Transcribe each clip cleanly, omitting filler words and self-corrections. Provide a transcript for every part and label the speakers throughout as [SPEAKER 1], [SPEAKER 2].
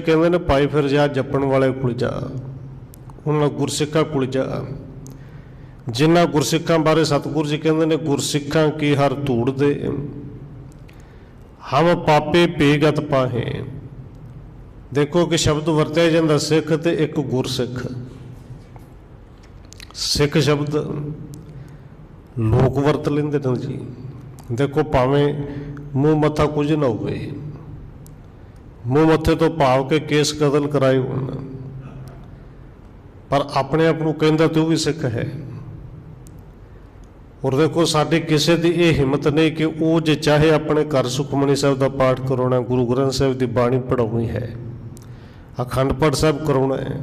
[SPEAKER 1] ਕਹਿੰਦੇ ਨੇ ਭਾਈ ਫਿਰ ਜਾ ਜੱਪਣ ਵਾਲੇ ਕੋਲ ਜਾ, ਉਹਨਾਂ ਗੁਰਸਿੱਖਾਂ ਕੋਲ ਜਾ, ਜਿਨ੍ਹਾਂ ਗੁਰਸਿੱਖਾਂ ਬਾਰੇ ਸਤਿਗੁਰੂ ਜੀ ਕਹਿੰਦੇ ਨੇ ਗੁਰਸਿੱਖਾਂ ਕੀ ਹਰ ਧੂੜ ਦੇ, ਹਮ ਪਾਪੇ ਭੇਗਤ ਪਾਹੇ। ਦੇਖੋ ਕਿ ਸ਼ਬਦ ਵਰਤਿਆ ਜਾਂਦਾ ਸਿੱਖ ਤੇ ਇੱਕ ਗੁਰਸਿੱਖ। ਸਿੱਖ ਸ਼ਬਦ ਲੋਕ ਵਰਤ ਲੈਂਦੇ ਨੇ ਜੀ। ਦੇਖੋ ਭਾਵੇਂ ਮੂੰਹ ਮੱਥਾ ਕੁਝ ਨਾ ਹੋਵੇ, ਮੂੰਹ ਮੱਥੇ ਤੋਂ ਭਾਵ ਕੇ ਕੇਸ ਕਤਲ ਕਰਾਏ ਹੋਣ, ਪਰ ਆਪਣੇ ਆਪ ਨੂੰ ਕਹਿੰਦਾ ਤੇ ਉਹ ਵੀ ਸਿੱਖ ਹੈ। ਔਰ ਦੇਖੋ ਸਾਡੀ ਕਿਸੇ ਦੀ ਇਹ ਹਿੰਮਤ ਨਹੀਂ ਕਿ ਉਹ ਜੇ ਚਾਹੇ ਆਪਣੇ ਘਰ ਸੁਖਮਨੀ ਸਾਹਿਬ ਦਾ ਪਾਠ ਕਰਾਉਣਾ, ਗੁਰੂ ਗ੍ਰੰਥ ਸਾਹਿਬ ਦੀ ਬਾਣੀ ਪੜ੍ਹਾਉਣੀ ਹੈ, ਅਖੰਡ ਪਾਠ ਸਾਹਿਬ ਕਰਾਉਣਾ ਹੈ,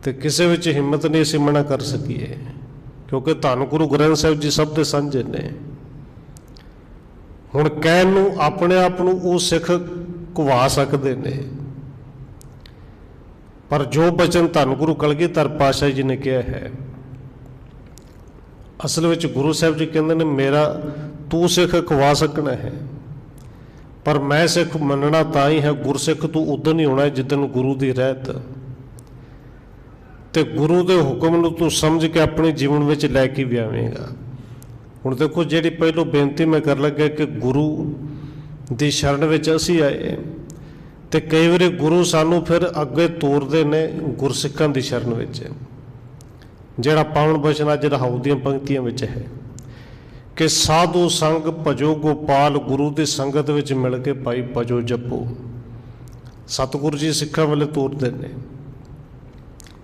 [SPEAKER 1] ਤੇ ਕਿਸੇ ਵਿੱਚ ਹਿੰਮਤ ਨਹੀਂ ਅਸੀਂ ਮਨਾ ਕਰ ਸਕੀਏ, ਕਿਉਂਕਿ ਧੰਨ ਗੁਰੂ ਗ੍ਰੰਥ ਸਾਹਿਬ ਜੀ ਸਭ ਦੇ ਸਾਂਝੇ ਨੇ। ਹੁਣ ਕਹਿਣ ਨੂੰ ਆਪਣੇ ਆਪ ਨੂੰ ਉਹ ਸਿੱਖ ਘੁਵਾ ਸਕਦੇ ਨੇ, ਪਰ ਜੋ ਬਚਨ ਧੰਨ ਗੁਰੂ ਕਲਗੀਧਰ ਪਾਤਸ਼ਾਹ ਜੀ ਨੇ ਕਿਹਾ ਹੈ, ਅਸਲ ਵਿੱਚ ਗੁਰੂ ਸਾਹਿਬ ਜੀ ਕਹਿੰਦੇ ਨੇ ਮੇਰਾ ਤੂੰ ਸਿੱਖ ਖਵਾ ਸਕਣਾ ਹੈ, ਪਰ ਮੈਂ ਸਿੱਖ ਮੰਨਣਾ ਤਾਂ ਹੀ ਹੈ, ਗੁਰਸਿੱਖ ਤੂੰ ਉਦੋਂ ਹੀ ਹੋਣਾ ਜਿੱਦਣ ਗੁਰੂ ਦੀ ਰਹਿਤ ਤੇ ਗੁਰੂ ਦੇ ਹੁਕਮ ਨੂੰ ਤੂੰ ਸਮਝ ਕੇ ਆਪਣੇ ਜੀਵਨ ਵਿੱਚ ਲੈ ਕੇ ਵੀ ਆਵੇਂਗਾ। ਹੁਣ ਦੇਖੋ ਜਿਹੜੀ ਪਹਿਲੋਂ ਬੇਨਤੀ ਮੈਂ ਕਰ ਲੱਗਿਆ ਕਿ ਗੁਰੂ ਦੀ ਸ਼ਰਨ ਵਿੱਚ ਅਸੀਂ ਆਏ, ਤੇ ਕਈ ਵਾਰੀ ਗੁਰੂ ਸਾਨੂੰ ਫਿਰ ਅੱਗੇ ਤੋਰਦੇ ਨੇ ਗੁਰਸਿੱਖਾਂ ਦੀ ਸ਼ਰਨ ਵਿੱਚ। ਜਿਹੜਾ ਪਾਵਨ ਬਚਨ ਅੱਜ ਰਹਾਉ ਦੀਆਂ ਪੰਕਤੀਆਂ ਵਿੱਚ ਹੈ ਕਿ ਸਾਧੂ ਸੰਗ ਭਜੋ ਗੋਪਾਲ, ਗੁਰੂ ਦੀ ਸੰਗਤ ਵਿੱਚ ਮਿਲ ਕੇ ਭਾਈ ਭਜੋ ਜਪੋ। ਸਤਿਗੁਰੂ ਜੀ ਸਿੱਖਾਂ ਵੱਲੇ ਤੋਰਦੇ ਨੇ,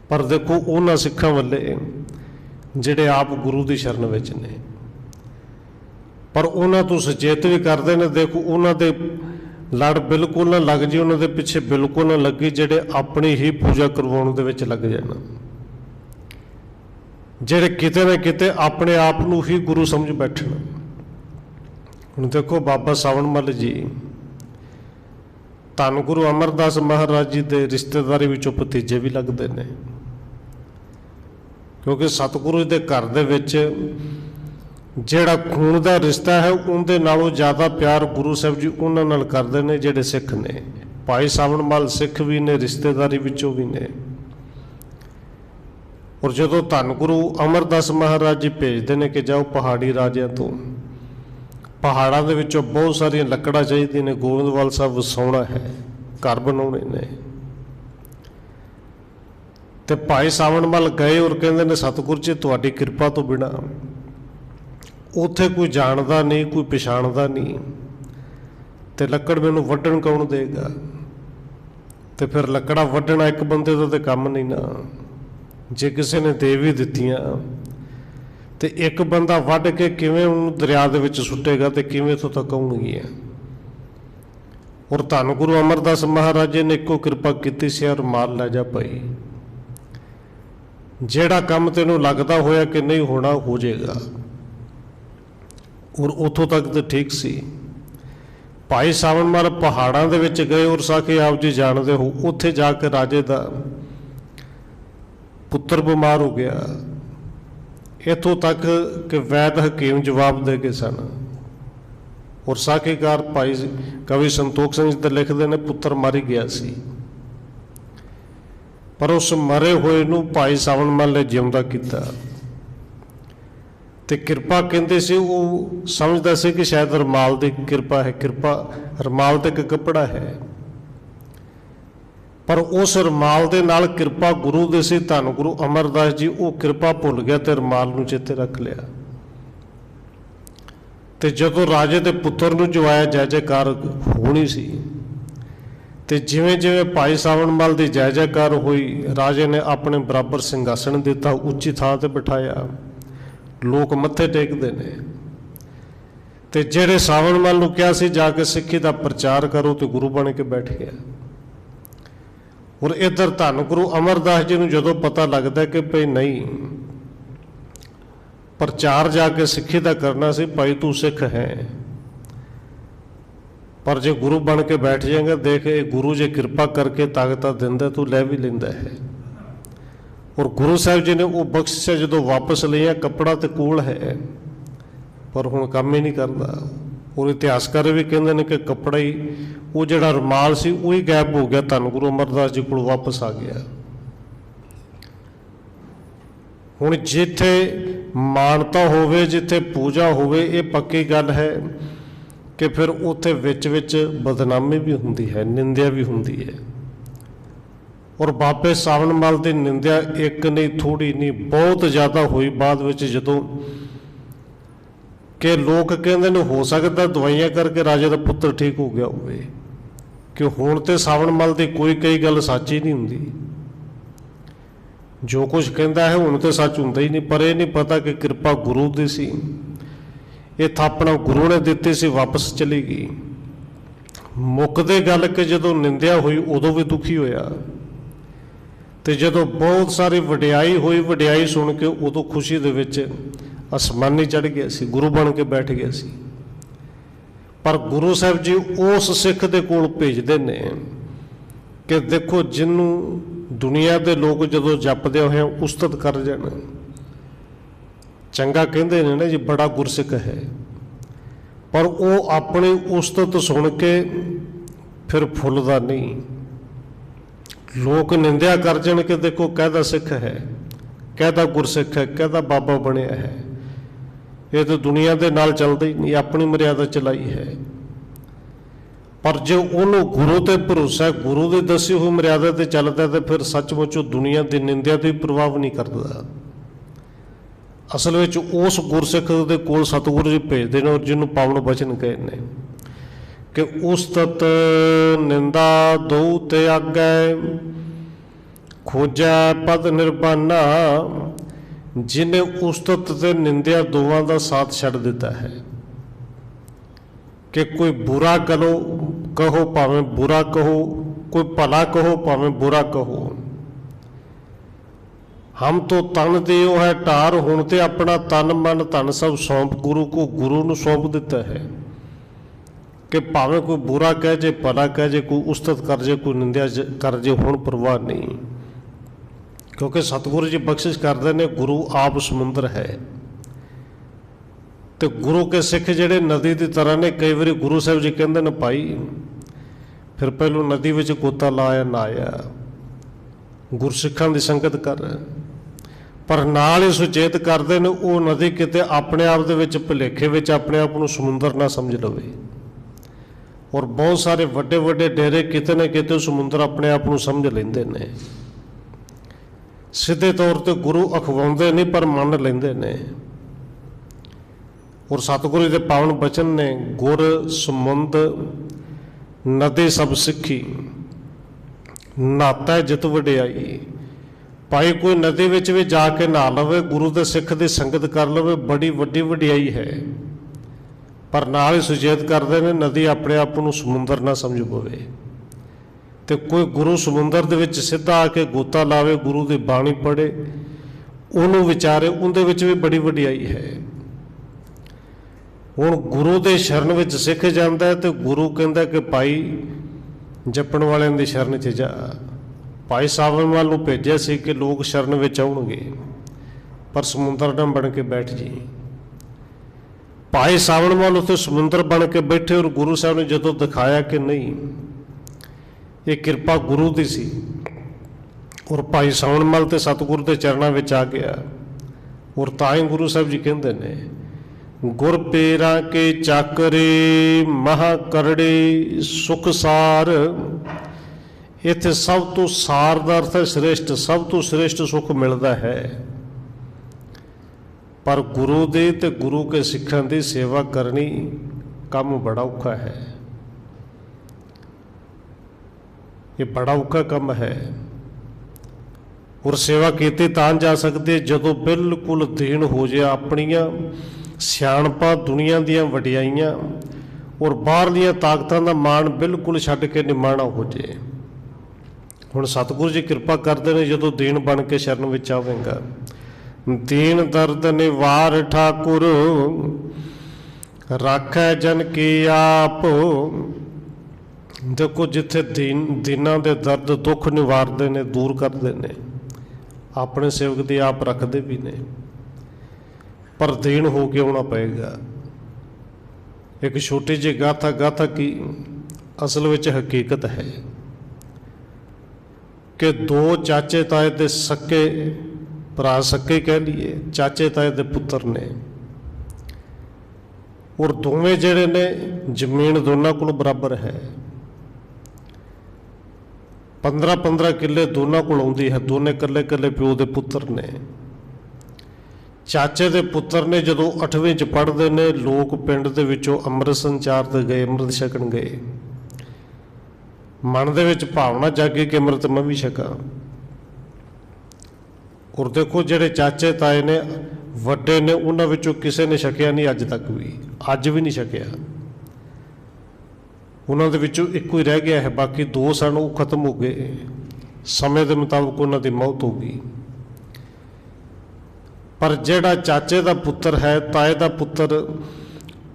[SPEAKER 1] ਪਰ ਦੇਖੋ ਉਹਨਾਂ ਸਿੱਖਾਂ ਵੱਲੇ ਜਿਹੜੇ ਆਪ ਗੁਰੂ ਦੀ ਸ਼ਰਨ ਵਿੱਚ ਨੇ, ਪਰ ਉਹਨਾਂ ਤੋਂ ਸੁਚੇਤ ਵੀ ਕਰਦੇ ਨੇ। ਦੇਖੋ ਉਹਨਾਂ ਦੇ ਲੜ ਬਿਲਕੁਲ ਨਾ ਲੱਗ ਜੀ, ਉਹਨਾਂ ਦੇ ਪਿੱਛੇ ਬਿਲਕੁਲ ਨਾ ਲੱਗੀ ਜਿਹੜੇ ਆਪਣੀ ਹੀ ਪੂਜਾ ਕਰਵਾਉਣ ਦੇ ਵਿੱਚ ਲੱਗ ਜਾਣ, ਜਿਹੜੇ ਕਿਤੇ ਨਾ ਕਿਤੇ ਆਪਣੇ ਆਪ ਨੂੰ ਹੀ ਗੁਰੂ ਸਮਝ ਬੈਠਣ। ਹੁਣ ਦੇਖੋ ਬਾਬਾ ਸਾਵਣ ਮੱਲ ਜੀ ਧੰਨ ਗੁਰੂ ਅਮਰਦਾਸ ਮਹਾਰਾਜ ਜੀ ਦੇ ਰਿਸ਼ਤੇਦਾਰੀ ਵਿੱਚੋਂ ਭਤੀਜੇ ਵੀ ਲੱਗਦੇ ਨੇ, ਕਿਉਂਕਿ ਸਤਿਗੁਰੂ ਦੇ ਘਰ ਦੇ ਵਿੱਚ ਜਿਹੜਾ ਖੂਨ ਦਾ ਰਿਸ਼ਤਾ ਹੈ ਉਹਦੇ ਨਾਲੋਂ ਜ਼ਿਆਦਾ ਪਿਆਰ ਗੁਰੂ ਸਾਹਿਬ ਜੀ ਉਹਨਾਂ ਨਾਲ ਕਰਦੇ ਨੇ ਜਿਹੜੇ ਸਿੱਖ ਨੇ। ਭਾਈ ਸਾਵਣ ਮੱਲ ਸਿੱਖ ਵੀ ਨੇ, ਰਿਸ਼ਤੇਦਾਰੀ ਵਿੱਚੋਂ ਵੀ ਨੇ। ਔਰ ਜਦੋਂ ਧੰਨ ਗੁਰੂ ਅਮਰਦਾਸ ਮਹਾਰਾਜ ਜੀ ਭੇਜਦੇ ਨੇ ਕਿ ਜਾਓ ਪਹਾੜੀ ਰਾਜਿਆਂ ਤੋਂ, ਪਹਾੜਾਂ ਦੇ ਵਿੱਚੋਂ ਬਹੁਤ ਸਾਰੀਆਂ ਲੱਕੜਾਂ ਚਾਹੀਦੀਆਂ ਨੇ, ਗੋਬਿੰਦਵਾਲ ਸਾਹਿਬ ਵਸਾਉਣਾ ਹੈ, ਘਰ ਬਣਾਉਣੇ ਨੇ, ਤੇ ਭਾਈ ਸਾਵਣ ਮੱਲ ਗਏ ਔਰ ਕਹਿੰਦੇ ਨੇ ਸਤਿਗੁਰੂ ਜੀ ਤੁਹਾਡੀ ਕਿਰਪਾ ਤੋਂ ਬਿਨਾਂ ਉੱਥੇ ਕੋਈ ਜਾਣਦਾ ਨਹੀਂ, ਕੋਈ ਪਛਾਣਦਾ ਨਹੀਂ, ਤੇ ਲੱਕੜ ਮੈਨੂੰ ਵੱਢਣ ਕੌਣ ਦੇਗਾ? ਤੇ ਫਿਰ ਲੱਕੜਾਂ ਵੱਢਣਾ ਇੱਕ ਬੰਦੇ ਦਾ ਤਾਂ ਕੰਮ ਨਹੀਂ ਨਾ, ਜੇ ਕਿਸੇ ਨੇ ਦੇ ਵੀ ਦਿੱਤੀਆਂ ਤੇ ਇੱਕ ਬੰਦਾ ਵੱਢ ਕੇ ਕਿਵੇਂ ਉਹਨੂੰ ਦਰਿਆ ਦੇ ਵਿੱਚ ਸੁੱਟੇਗਾ ਤੇ ਕਿਵੇਂ ਇੱਥੋਂ ਤੱਕ ਆਉਣਗੀਆਂ? ਔਰ ਧੰਨ ਗੁਰੂ ਅਮਰਦਾਸ ਮਹਾਰਾਜ ਜੀ ਨੇ ਇੱਕੋ ਕਿਰਪਾ ਕੀਤੀ ਸੀ, ਰੁਮਾਲ ਲੈ ਜਾ ਭਾਈ, ਜਿਹੜਾ ਕੰਮ ਤੈਨੂੰ ਲੱਗਦਾ ਹੋਇਆ ਕਿ ਨਹੀਂ ਹੋਣਾ ਹੋ ਜਾਏਗਾ। ਔਰ ਉੱਥੋਂ ਤੱਕ ਤਾਂ ਠੀਕ ਸੀ। ਭਾਈ ਸਾਵਣ ਮੱਲ ਪਹਾੜਾਂ ਦੇ ਵਿੱਚ ਗਏ ਔਰ ਸਾਖੀ ਆਪ ਜੀ ਜਾਣਦੇ ਹੋ, ਉੱਥੇ ਜਾ ਕੇ ਰਾਜੇ ਦਾ ਪੁੱਤਰ ਬਿਮਾਰ ਹੋ ਗਿਆ, ਇੱਥੋਂ ਤੱਕ ਕਿ ਵੈਦ ਹਕੀਮ ਜਵਾਬ ਦੇ ਗਏ ਸਨ। ਔਰ ਸਾਖੀਕਾਰ ਭਾਈ ਕਵੀ ਸੰਤੋਖ ਸਿੰਘ ਜੀ ਲਿਖਦੇ ਨੇ ਪੁੱਤਰ ਮਰ ਗਿਆ ਸੀ, ਪਰ ਉਸ ਮਰੇ ਹੋਏ ਨੂੰ ਭਾਈ ਸਾਵਣ ਮੱਲ ਨੇ ਜਿਉਂਦਾ ਕੀਤਾ। ਤੇ ਕਿਰਪਾ ਕਹਿੰਦੇ ਸੀ, ਉਹ ਸਮਝਦਾ ਸੀ ਕਿ ਸ਼ਾਇਦ ਰੁਮਾਲ ਦੀ ਕਿਰਪਾ ਹੈ, ਕਿਰਪਾ ਰੁਮਾਲ ਤੇ ਇੱਕ ਕੱਪੜਾ ਹੈ, ਪਰ ਉਸ ਰੁਮਾਲ ਦੇ ਨਾਲ ਕਿਰਪਾ ਗੁਰੂ ਦੇ ਸੀ। ਧੰਨ ਗੁਰੂ ਅਮਰਦਾਸ ਜੀ ਉਹ ਕਿਰਪਾ ਭੁੱਲ ਗਿਆ ਤੇ ਰੁਮਾਲ ਨੂੰ ਚੇਤੇ ਰੱਖ ਲਿਆ। ਤੇ ਜਦੋਂ ਰਾਜੇ ਦੇ ਪੁੱਤਰ ਨੂੰ ਜਵਾਇਆ ਜੈ ਜੈਕਾਰ ਹੋਣੀ ਸੀ, ਤੇ ਜਿਵੇਂ ਜਿਵੇਂ ਭਾਈ ਸਾਵਣ ਮੱਲ ਦੀ ਜੈ ਜੈਕਾਰ ਹੋਈ, ਰਾਜੇ ਨੇ ਆਪਣੇ ਬਰਾਬਰ ਸਿੰਘਾਸਣ ਦਿੱਤਾ, ਉੱਚੀ ਥਾਂ ਤੇ ਬਿਠਾਇਆ, ਲੋਕ ਮੱਥੇ ਟੇਕਦੇ ਨੇ। ਤੇ ਜਿਹੜੇ ਸਾਵਣ ਮੱਲ ਨੂੰ ਕਿਹਾ ਸੀ ਜਾ ਕੇ ਸਿੱਖੀ ਦਾ ਪ੍ਰਚਾਰ ਕਰੋ, ਤੇ ਗੁਰੂ ਬਣ ਕੇ ਬੈਠ ਗਿਆ। ਔਰ ਇੱਧਰ ਧੰਨ ਗੁਰੂ ਅਮਰਦਾਸ ਜੀ ਨੂੰ ਜਦੋਂ ਪਤਾ ਲੱਗਦਾ ਕਿ ਭਈ ਨਹੀਂ, ਪ੍ਰਚਾਰ ਜਾ ਕੇ ਸਿੱਖੀ ਦਾ ਕਰਨਾ ਸੀ, ਭਾਈ ਤੂੰ ਸਿੱਖ ਹੈ, ਪਰ ਜੇ ਗੁਰੂ ਬਣ ਕੇ ਬੈਠ ਜਾਏਗਾ, ਦੇਖ ਇਹ ਗੁਰੂ ਜੇ ਕਿਰਪਾ ਕਰਕੇ ਤਾਕਤਾਂ ਦਿੰਦਾ ਤੂੰ ਲੈ ਵੀ ਲੈਂਦਾ ਹੈ। ਔਰ ਗੁਰੂ ਸਾਹਿਬ ਜੀ ਨੇ ਉਹ ਬਖਸ਼ਿਸ਼ਾਂ ਜਦੋਂ ਵਾਪਸ ਲਈਆਂ, ਕੱਪੜਾ ਤੇ ਕੋਲ ਹੈ ਪਰ ਹੁਣ ਕੰਮ ਹੀ ਨਹੀਂ ਕਰਦਾ। और इतिहासकार भी कहते हैं कि कपड़ा ही वो जिहड़ा रुमाल सी वही गायब हो गया, धन गुरु अमरदास जी को वापस आ गया। हुण जिथे मानता होवे, जिथे पूजा होवे, ये पक्की गल है कि फिर उत्थे विच विच बदनामी भी हुंदी है, निंदिया भी हुंदी है। और बाबे सावणमल की निंदिया एक नहीं, थोड़ी नहीं, बहुत ज़्यादा हुई बाद विच, जदों कि लोग कहते हैं हो सकता दवाइयां करके राजे का पुत्र ठीक हो गया होवे, कि हुण ते सावणमल की कोई कई गल सच ही नहीं हुंदी। जो कुछ कहता है हुण तो सच हुंदा ही नहीं। पर यह नहीं पता कि कृपा गुरु दी सी, ये थापना गुरु ने दिती सी, वापस चली गई। मुकदे गल कि जदों निंदिया हुई उदों भी दुखी होया, ते जदों बहुत सारी वडियाई हुई, वडियाई सुन के उदों खुशी दे विच आसमानी चढ़ गया सी, गुरु बन के बैठ गया सी। पर गुरु साहब जी उस सिख दे कोल भेजदे ने कि देखो जिन्हों दुनिया के लोग जदों जपदे होए उस्तत कर जाण, चंगा कहते हैं ना जी, बड़ा गुरसिख है, पर वो अपनी उस्तत सुन के फिर फुलदा नहीं। लोग निंदिया कर जाण कि देखो कहदा सिख है, कहदा गुरसिख है, कहदा बाबा बनया है, ये तो दुनिया के नाल चलदा ही नहीं, अपनी मर्यादा चलाई है। पर जो उन्होंने गुरु ते भरोसा है, गुरु की दसी हुई मर्यादा ते चलता, तो फिर सचमुच दुनिया की निंदिया की प्रभाव नहीं करता। असल में उस गुरसिख के कोल सतगुरु जी भेजते हैं, और जिन्होंने पावन बचन कहे ने कि उस्तत निंदा दो ते आगे खोजा पद निर्बाना, जिन्हें उस्तत ते निंदिया दोवां का साथ छड़ दिता है। कि कोई बुरा कहो भावें बुरा कहो, कोई भला कहो भावें बुरा कहो। हम तो तन दियो है ढार, हुण ते अपना तन मन धन सब सौंप गुरु को, गुरु नूं सौंप दिता है। कि भावें कोई बुरा कह जे, भला कह जे, कोई उस्तत कर जे, कोई निंदिया कर जे, हुण परवाह नहीं। क्योंकि सतगुरु जी बख्शिश करते हैं, गुरु आप समुंदर है। तो गुरु के सिख जिहड़े नदी की तरह ने, कई बार गुरु साहब जी कहते हैं भाई फिर पहलू नदी में गोता लाया ना आया, गुरसिखां की संगत कर, पर नाल ही सुचेत करते हैं वो नदी किते अपने आप दे विच भुलेखे विच अपने आप को समुंदर ना समझ लवे। और बहुत सारे वड्डे वड्डे डेरे किते न किते समुंदर अपने आप को समझ लेंदे ने। सीधे तौर पर गुरु अखवाउंदे नहीं, पर मन लेंदे ने। और सतगुरु के पावन बचन ने, गुर समुंद नदी सब सिखी, नहाता जित वडियाई। भाई कोई नदी विच भी जाके नहा लवे, गुरु के सिख की संगत कर लवे, बड़ी वड्डी वडियाई है। पर नाल ही सुचेत करते हैं नदी अपने आप को समुंदर ना समझ पवे। तो कोई गुरु समुंदर दे विच सीधा आके गोता लावे, गुरु की बाणी पढ़े, उन्होंने विचारे, उनदे विच भी बड़ी वडियाई है। हुण गुरु के शरण विच सिख जाता है, तो गुरु कहता कि भाई जपण वालियां दी शरण च जा। भाई सावणमल नूं भेजिया सी कि लोग शरण विच आउणगे, पर समुंदर ना बन के बैठ जी। भाई सावणमल उत्ते समुंदर बन के बैठे, और गुरु साहब ने जदों दिखाया कि नहीं ये कृपा गुरु दी सी, और भाई सावणमल ते सतगुरु के चरणों में आ गया। और ताई गुरु साहब जी कहते हैं, गुर पेरा के चाकरे महा करड़े सुख सार। इत्थे सब तो सार दा अर्थ है श्रेष्ठ, सब तो श्रेष्ठ सुख मिलता है। पर गुरु दे ते गुरु के सिखां दी सेवा करनी काम बड़ा औखा है। ये बड़ा औखा काम है। और सेवा कीती तां जा सकती है जदों बिल्कुल दीन हो जाए, अपनियां सियाणपां दुनिया दीयां वडियाइयां और बाहरलियां ताकतां दा मान बिल्कुल छड्ड के निमाणा हो जाए। हुण सतगुरु जी कृपा करते हैं, जदों दीन बन के शरण विच आवेगा, दीन दर्द निवार ठाकुर राखै जन की आप। देखो जिथे दीनां दे दर्द दुख निवारते ने, दूर करते ने, अपने सेवक दी आप रखते भी ने, पर दीन हो के आना पएगा। एक छोटी जी गाथा गाथा की असल में हकीकत है कि दो चाचे ताए दे सक्के भरा, सक्के कह लीए, चाचे ताए दे पुत्र ने, और दोवें जेड़े ने जमीन दोनों को बराबर है। 15-15 किले दोनों को आउंदी है, दोने कल्ले कल्ले प्यो दे पुत्र ने। चाचे दे पुत्र ने जदों 8वीं च पढ़ते ने, लोग पिंड दे विचों अमृत संचार ते गए, अमृत छकण गए। मन दे विच भावना जागी कि अमृत मैं भी छकां। और देखो जेड़े चाचे ताए ने वड्डे ने, उन्हां विचों किसी ने छकिया नहीं अज तक भी, अज भी नहीं छकिया। उन्हां दे विचों इक्को ही रह गया है, बाकी 2 सन वो खत्म हो गए, समय के मुताबिक उन्हां दी मौत हो गई। पर जेड़ा चाचे दा पुत्र है, ताए दा पुत्र,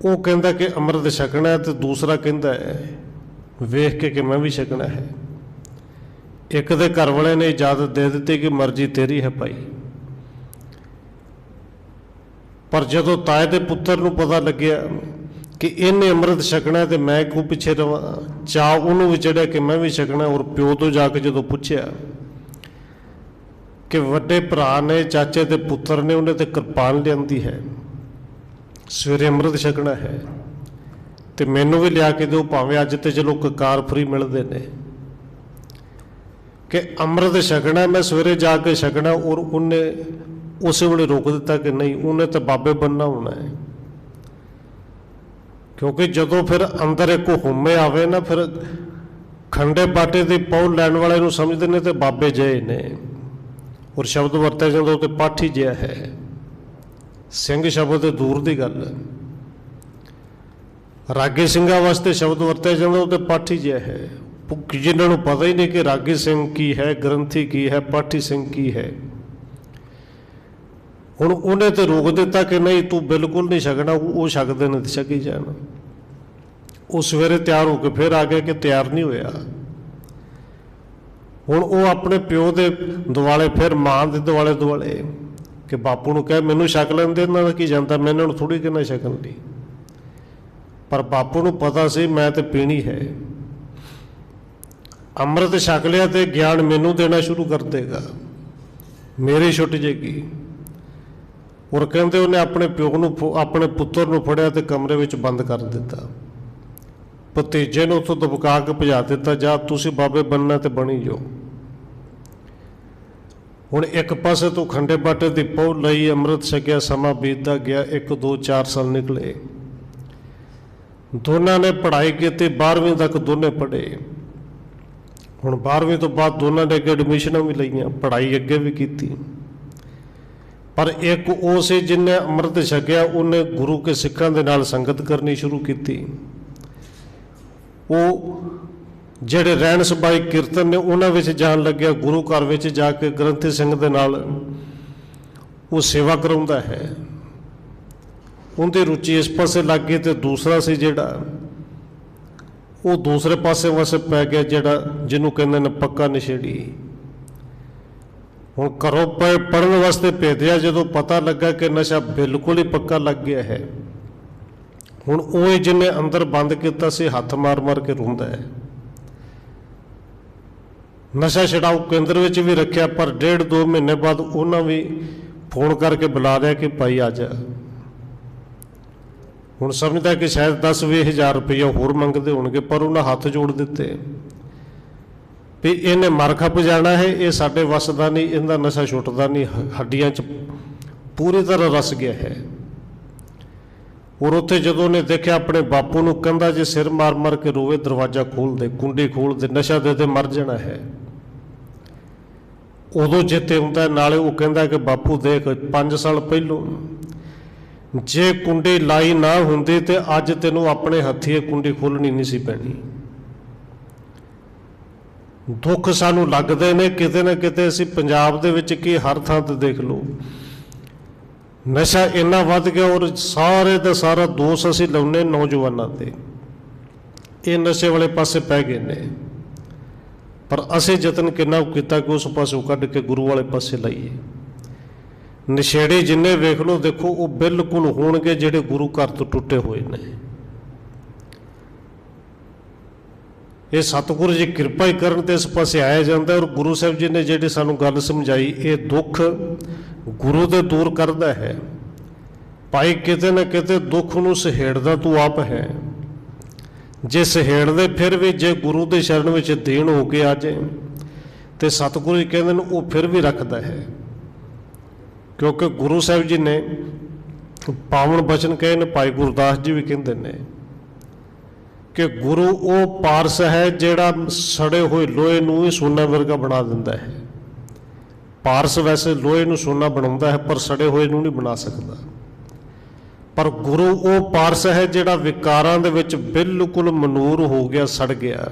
[SPEAKER 1] वो कहता कि अमृत छकना है, तो दूसरा कहता है वेख के कि मैं भी छकना है। एक दे घर वाले ने इजाजत दे दी कि मर्जी तेरी है भाई। पर जदों ताए दे पुत्र नूं पता लग्या कि इन्हें अमृत छकना तो मैं क्यों पिछे रहा, चाह उन्होंने भी चढ़िया कि मैं भी छकना। और प्यो तो जाके जदों पूछया कि वड्डे भरा ने, चाचे के पुत्र ने, उन्हें तो कृपान लियांदी है, सवेरे अमृत छकना है, तो मैनू भी लिया के दो, भावें अज तो चलो ककार फ्री मिलते हैं, कि अमृत छकना मैं सवेरे जाके छकना। और उन्हें उस वे रोक दिता कि नहीं, उन्हें तो बाबे बनना होना है। क्योंकि जदों फिर अंदर एक हुमे आवे ना, फिर खंडे बाटे की पौड़ लैन वाले नूं समझते हैं तो बाबे जय ने। और शब्द वरत्या जाता तो पाठी जिहा है, सिंह शब्द दूर की गल। रागी सिंघां वास्ते शब्द वरत्या जाता तो पाठी जिहा है, जिन्होंने पता ही नहीं कि रागी सिंह की है, ग्रंथी की है, पाठी सिंह की है। हुण उन्हें तो रोक दिता कि नहीं तू बिल्कुल नहीं छकना, वो छकते ने छकी जाना। वो सवेरे तैयार होकर फिर आ गया कि तैयार नहीं होया। हुण वो अपने प्यो के दुआले, फिर मां के दुआले दुआले कि बापू नूं कह मैनू छक लैण दे, इन्हां दा की जांदा, मैं इन्हां नूं थोड़ी कहना छकण लई। पर बापू नूं पता सी मैं तो पीनी है। अमृत छक लिया तो ज्ञान मैनू देना शुरू कर देगा, मेरी छुट जाएगी। और कहते उन्हें अपने प्यो नूं, अपने पुत्र नूं फड़िया तो कमरे में बंद कर दिता। भतीजे ने उत्थों दबका के भजा दिता, जा तुसी बाबे बनना तो बनी जाओ। हुण एक पासे तो खंडे बाटे की पौड़ लई, अमृत छकिया, समा बीतता गया। 1 2 4 साल निकले। दोनों ने पढ़ाई की, 12वीं तक दोने पढ़े। हुण 12वीं तो बाद दोनों ने अगे एडमिशनां भी लईआं, पढ़ाई अगे भी की। पर एक वो से जिन्हें अमृत छकिया, उन्हें गुरु के सिखां दे नाल संगत करनी शुरू की। वो जेड़े रहन सबाई कीर्तन ने उन्हां विच जान लग्या, गुरु घर विच जाके ग्रंथी सिंह दे नाल वो सेवा कराउंदा है। उनकी रुचि इस पासे लग गई। तो दूसरा से जिहड़ा वो दूसरे पासे वासे पै गया, जिहड़ा जिन्हों कहंदे ने पक्का नशेड़ी। हुण घरों पढ़न वास्ते भेजिया, जदों पता लगा कि नशा बिल्कुल ही पक्का लग गया है, हुण वो जिन्हें अंदर बंद किया सी हथ मार मार के रोंदा है। नशा छड़ाऊ केंद्र में भी रखा, पर 1.5-2 महीने बाद उन्होंने भी फोन करके बुला लिया कि भाई आ जा। हुण समझदा कि शायद 10-20 हज़ार रुपया होर मंगते होणगे, पर उन्हें हाथ जोड़ दिते भी इन्हें मर खप जाना है, ये साडे वस दा नहीं, इनका नशा छुटदा नहीं, हड्डियां च पूरी तरह रस गया है। और उत्थे जदों ने देखा अपने बापू नूं, कहंदा जे सिर मार मार के रोवे, दरवाजा खोल दे, कुंडी खोल दे, नशा दे दे, मर जाना है। उदों चेते आउंदा, नाले वो कहंदा कि बापू देख 5 साल पहलों जे कुंडी लाई ना हुंदी ते अज तैनूं अपने हत्थी कुंडी खोलनी नहीं सी पैनी। दुख सानू लगदे ने किते ना किते, असीं पंजाब दे विच कि हर थां ते देख लो नशा इन्ना वध गया। और सारे का सारा दोष असीं लाउने नौजवानों ते, ये नशे वाले पासे पै गए ने। पर असीं जतन किन्ना किया कि उस पासों कढ़ के गुरु वाले पासे लाइए। नशेड़ी जिन्ने वेख लो, देखो वो बिल्कुल होणगे जिहड़े गुरु घर तो टुटे हुए ने। ਇਹ ਸਤਿਗੁਰੂ ਜੀ ਕਿਰਪਾ ਹੀ ਕਰਨ ਤੇ ਇਸ ਪਾਸੇ ਆਇਆ ਜਾਂਦਾ। ਔਰ ਗੁਰੂ ਸਾਹਿਬ ਜੀ ਨੇ ਜਿਹੜੀ ਸਾਨੂੰ ਗੱਲ ਸਮਝਾਈ, ਇਹ ਦੁੱਖ ਗੁਰੂ ਦੇ ਦੂਰ ਕਰਦਾ ਹੈ। ਭਾਈ ਕਿਤੇ ਨਾ ਕਿਤੇ ਦੁੱਖ ਨੂੰ ਸਹੇੜਦਾ ਤੂੰ ਆਪ ਹੈ। ਜੇ ਸਹੇੜਦੇ ਫਿਰ ਵੀ ਜੇ ਗੁਰੂ ਦੇ ਸ਼ਰਨ ਵਿੱਚ ਦੀਨ ਹੋ ਕੇ ਆ ਜਾਏ ਤੇ ਸਤਿਗੁਰੂ ਜੀ ਕਹਿੰਦੇ ਨੇ ਉਹ ਫਿਰ ਵੀ ਰੱਖਦਾ ਹੈ। ਕਿਉਂਕਿ ਗੁਰੂ ਸਾਹਿਬ ਜੀ ਨੇ ਪਾਵਨ ਬਚਨ ਕਹੇ ਨੇ, ਭਾਈ ਗੁਰਦਾਸ ਜੀ ਵੀ ਕਹਿੰਦੇ ਨੇ ਕਿ ਗੁਰੂ ਉਹ ਪਾਰਸ ਹੈ ਜਿਹੜਾ ਸੜੇ ਹੋਏ ਲੋਹੇ ਨੂੰ ਹੀ ਸੋਨਾ ਵਰਗਾ ਬਣਾ ਦਿੰਦਾ ਹੈ। ਪਾਰਸ ਵੈਸੇ ਲੋਹੇ ਨੂੰ ਸੋਨਾ ਬਣਾਉਂਦਾ ਹੈ ਪਰ ਸੜੇ ਹੋਏ ਨੂੰ ਨਹੀਂ ਬਣਾ ਸਕਦਾ। ਪਰ ਗੁਰੂ ਉਹ ਪਾਰਸ ਹੈ ਜਿਹੜਾ ਵਿਕਾਰਾਂ ਦੇ ਵਿੱਚ ਬਿਲਕੁਲ ਮਨੂਰ ਹੋ ਗਿਆ, ਸੜ ਗਿਆ।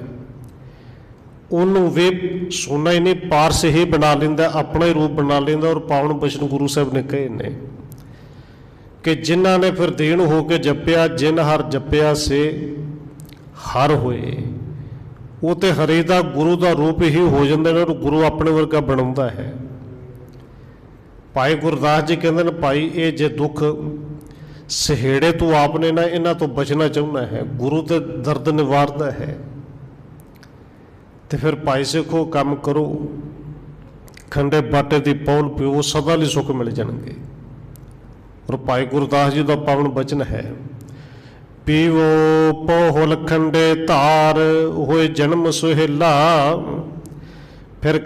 [SPEAKER 1] ਉਹਨੂੰ ਵੀ ਸੋਨਾ ਹੀ ਨਹੀਂ, ਪਾਰਸ ਹੀ ਬਣਾ ਲੈਂਦਾ, ਆਪਣਾ ਹੀ ਰੂਪ ਬਣਾ ਲੈਂਦਾ। ਔਰ ਪਾਵਨ ਬਚਨ ਗੁਰੂ ਸਾਹਿਬ ਨੇ ਕਹੇ ਨੇ ਕਿ ਜਿਨ੍ਹਾਂ ਨੇ ਫਿਰ ਦੀਨ ਹੋ ਕੇ ਜਪਿਆ, ਜਿਨ ਹਰ ਜਪਿਆ ਸੇ ਹਰ ਹੋਏ, ਉਹ ਤੇ ਹਰੀ ਦਾ ਗੁਰੂ ਦਾ ਰੂਪ ਹੀ ਹੋ ਜਾਂਦੇ ਨੇ ਔਰ ਗੁਰੂ ਆਪਣੇ ਵਰਗਾ ਬਣਾਉਂਦਾ ਹੈ। ਭਾਈ ਗੁਰਦਾਸ ਜੀ ਕਹਿੰਦੇ ਨੇ, ਭਾਈ ਇਹ ਜੇ ਦੁੱਖ ਸਹੇੜੇ ਤੂੰ ਆਪ ਨੇ ਨਾ, ਇਹਨਾਂ ਤੋਂ ਬਚਣਾ ਚਾਹੁੰਦਾ ਹੈ, ਗੁਰੂ ਤੇ ਦਰਦ ਨਿਵਾਰਦਾ ਹੈ, ਤੇ ਫਿਰ ਭਾਈ ਸਿੱਖੋ ਕੰਮ ਕਰੋ, ਖੰਡੇ ਬਾਟੇ ਦੀ ਪੌਲ ਪੀਓ, ਸਦਾ ਲਈ ਸੁੱਖ ਮਿਲ ਜਾਣਗੇ। ਔਰ ਭਾਈ ਗੁਰਦਾਸ ਜੀ ਦਾ ਪਾਵਨ ਬਚਨ ਹੈ, ਪੀਵੋ ਪੋਹਲ ਖੰਡੇ ਧਾਰ, ਹੋਏ ਜਨਮ ਸੁਹੇਲਾ। ਫਿਰ